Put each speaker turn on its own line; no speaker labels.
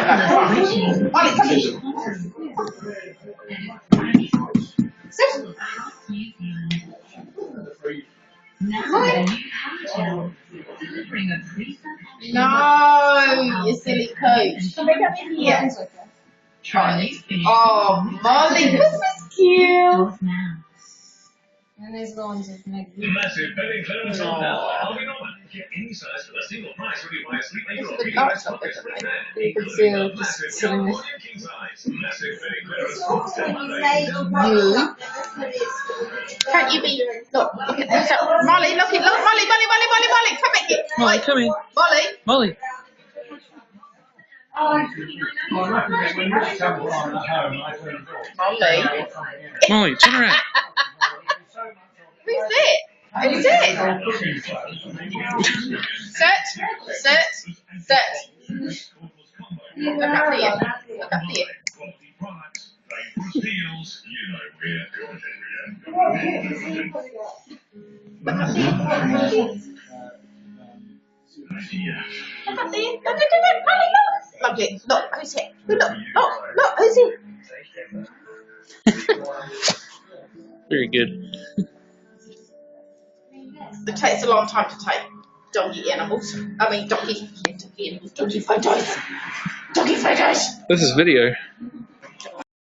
Molly, come here. Sit. No, you silly coach. Come here. Charlie. Oh, Molly, this is cute.
And there's the ones with Meg.
Massive betting clothes on now. Harvey Norman. Get any size for a single price when you buy a sleepmaker or
The
king
dark
size
stuff,
pocket split bed.
you can see her just sitting there.
King size. Massive betting clothes.
Can't you be? Look at this. Molly, look at look, Molly, come here.
Molly, come here.
Molly.
Molly. Molly, turn around.
Who's it? Who's it? Sit. Look up here. Look up here. Look up there. Molly, look. Lovely. Look, who's it? Look, who's it?
Very good.
It takes a long time to take doggy animals. I mean, doggy photos.
This is video.